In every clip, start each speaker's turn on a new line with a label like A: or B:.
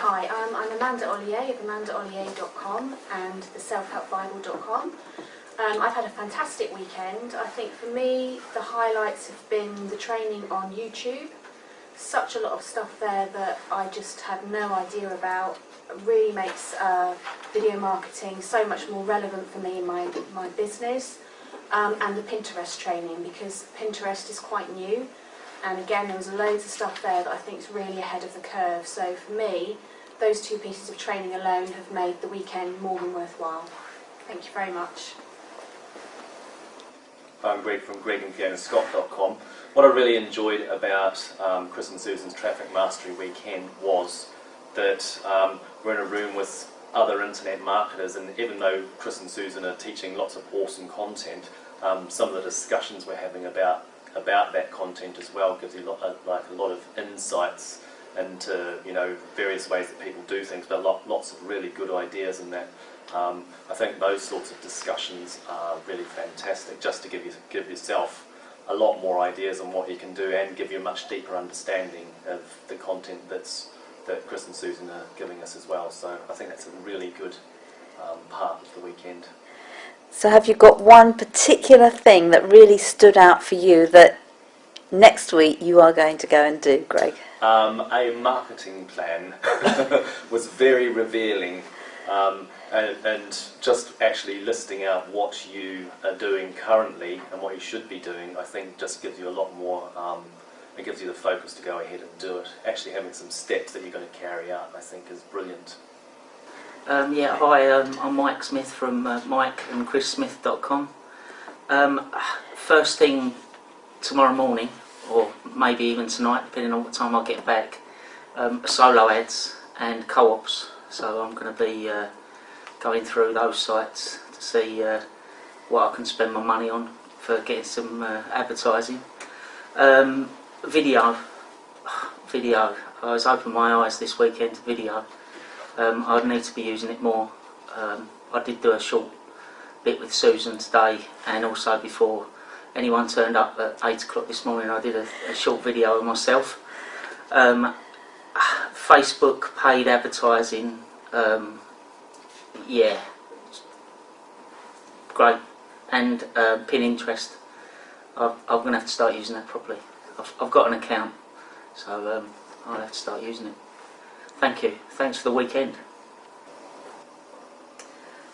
A: Hi, I'm Amanda Ollier of amandaollier.com and theselfhelpbible.com. I've had a fantastic weekend. I think for me the highlights have been the training on YouTube. Such a lot of stuff there that I just had no idea about. It really makes video marketing so much more relevant for me in my business. And the Pinterest training, because Pinterest is quite new. And again, there was loads of stuff there that I think is really ahead of the curve. So for me, those two pieces of training alone have made the weekend more than worthwhile. Thank you very much.
B: I'm Greg from gregandfionascott.com. What I really enjoyed about Chris and Susan's Traffic Mastery Weekend was that we're in a room with other internet marketers, and even though Chris and Susan are teaching lots of awesome content, some of the discussions we're having about that content as well gives you a lot of insights into various ways that people do things, but lots of really good ideas in that. I think those sorts of discussions are really fantastic, just to give yourself a lot more ideas on what you can do and give you a much deeper understanding of the content that Chris and Susan are giving us as well. So I think that's a really good part of the weekend.
C: So have you got one particular thing that really stood out for you that next week you are going to go and do, Greg?
B: A marketing plan was very revealing, and just actually listing out what you are doing currently and what you should be doing, I think just gives you a lot more, it gives you the focus to go ahead and do it. Actually having some steps that you're going to carry out, I think, is brilliant.
D: Hi, I'm Mike Smith from mikeandchrisSmith.com. First thing tomorrow morning, or maybe even tonight, depending on what time I get back, solo ads and co-ops. So I'm going to be going through those sites to see what I can spend my money on for getting some advertising. Video. I was opening my eyes this weekend to video. I'd need to be using it more. I did do a short bit with Susan today, and also before anyone turned up at 8 o'clock this morning, I did a short video of myself. Facebook paid advertising, great. And Pinterest, I'm going to have to start using that properly. I've got an account, so I'll have to start using it. Thank you. Thanks for the weekend.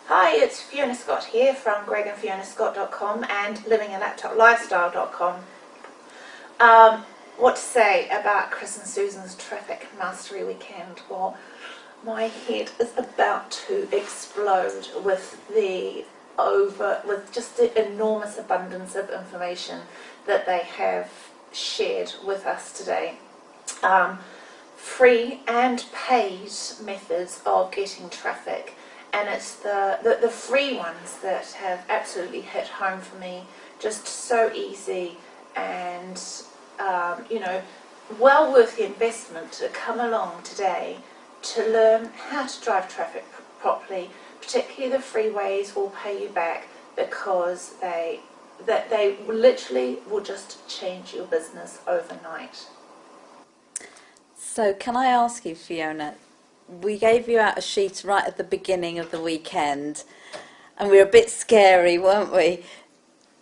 E: Hi, it's Fiona Scott here from gregandfionascott.com and livingalaptoplifestyle.com. What to say about Chris and Susan's Traffic Mastery Weekend? Well, my head is about to explode with just the enormous abundance of information that they have shared with us today. Free and paid methods of getting traffic, and it's the free ones that have absolutely hit home for me. Just so easy and well worth the investment to come along today to learn how to drive traffic properly. Particularly the freeways will pay you back, because they literally will just change your business overnight.
C: So can I ask you, Fiona, we gave you out a sheet right at the beginning of the weekend, and we were a bit scary, weren't we?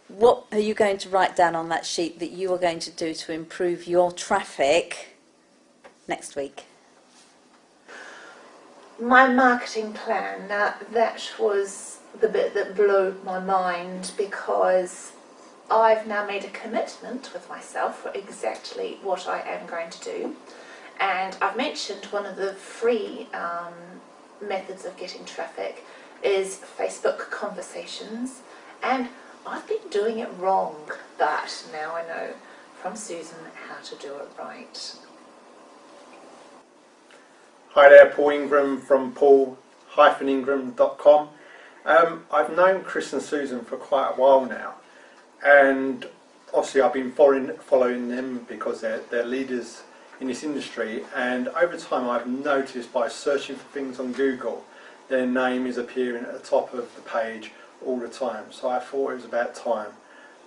C: What are you going to write down on that sheet that you are going to do to improve your traffic next week?
E: My marketing plan, that was the bit that blew my mind, because I've now made a commitment with myself for exactly what I am going to do. And I've mentioned one of the free methods of getting traffic is Facebook conversations, and I've been doing it wrong, but now I know from Susan how to do it right.
F: Hi there, Paul Ingram from paul-ingram.com. I've known Chris and Susan for quite a while now, and obviously I've been following them because they're leaders in this industry, and over time I've noticed by searching for things on Google, their name is appearing at the top of the page all the time. So I thought it was about time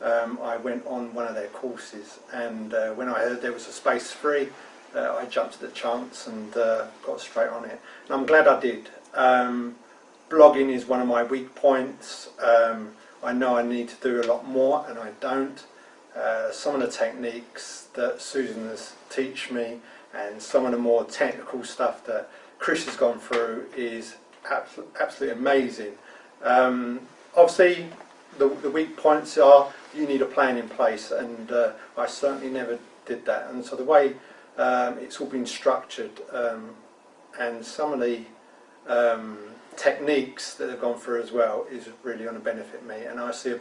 F: I went on one of their courses, and when I heard there was a space free, I jumped at the chance and got straight on it. And I'm glad I did. Blogging is one of my weak points. I know I need to do a lot more and I don't. Some of the techniques that Susan has taught me and some of the more technical stuff that Chris has gone through is absolutely amazing. Obviously, the weak points are you need a plan in place, and I certainly never did that. And so the way it's all been structured and some of the techniques that have gone through as well is really going to benefit me. And I see a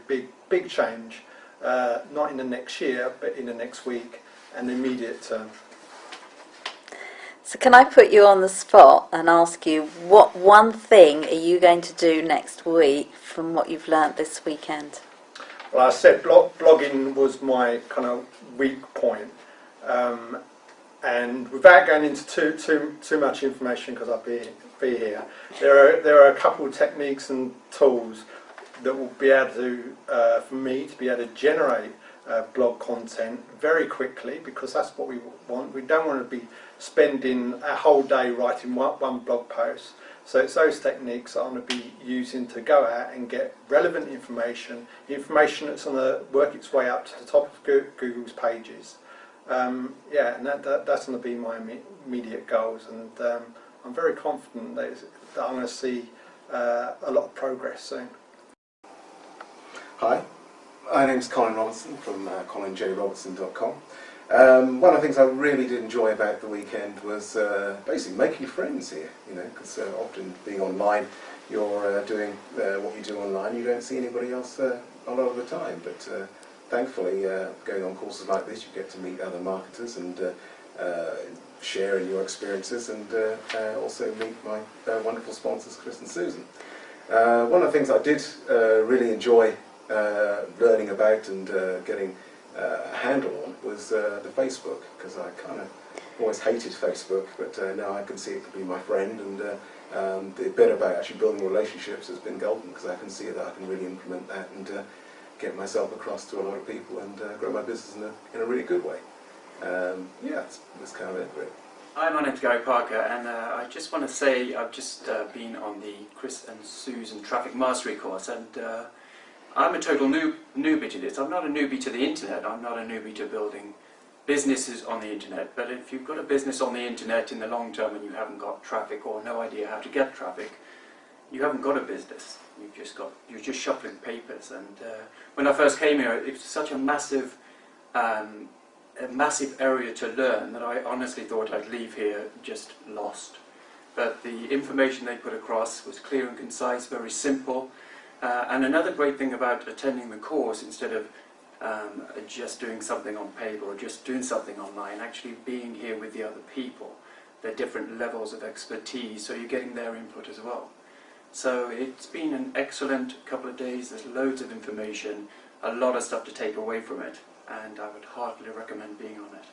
F: big change, not in the next year, but in the next week and the immediate term.
C: So can I put you on the spot and ask you, what one thing are you going to do next week from what you've learnt this weekend?
F: Well, I said blogging was my kind of weak point. And without going into too much information, because I'll be here, there are a couple of techniques and tools that will be able to, for me, to be able to generate blog content very quickly, because that's what we want. We don't want to be spending a whole day writing one blog post. So it's those techniques that I'm going to be using to go out and get relevant information that's going to work its way up to the top of Google's pages. And that's going to be my immediate goals, and I'm very confident that I'm going to see a lot of progress soon.
G: Hi, my name's Colin Robertson from colinjrobertson.com. One of the things I really did enjoy about the weekend was basically making friends here, because often being online, you're doing what you do online, you don't see anybody else a lot of the time, but thankfully going on courses like this you get to meet other marketers and share in your experiences, and also meet my wonderful sponsors Chris and Susan. One of the things I did really enjoy learning about and getting a handle on was the Facebook, because I kind of always hated Facebook, but now I can see it can be my friend, and the bit about actually building relationships has been golden, because I can see that I can really implement that and get myself across to a lot of people and grow my business in a really good way. That's kind of it, really.
H: Hi, my name's Gary Parker, and I just want to say I've just been on the Chris and Susan Traffic Mastery course, and I'm a total newbie to this. I'm not a newbie to the internet, I'm not a newbie to building businesses on the internet, but if you've got a business on the internet in the long term and you haven't got traffic or no idea how to get traffic, you haven't got a business. You're just shuffling papers. And when I first came here, it was such a massive area to learn that I honestly thought I'd leave here just lost. But the information they put across was clear and concise, very simple. And another great thing about attending the course, instead of just doing something on paper or just doing something online, actually being here with the other people, their different levels of expertise, so you're getting their input as well. So it's been an excellent couple of days. There's loads of information, a lot of stuff to take away from it, and I would heartily recommend being on it.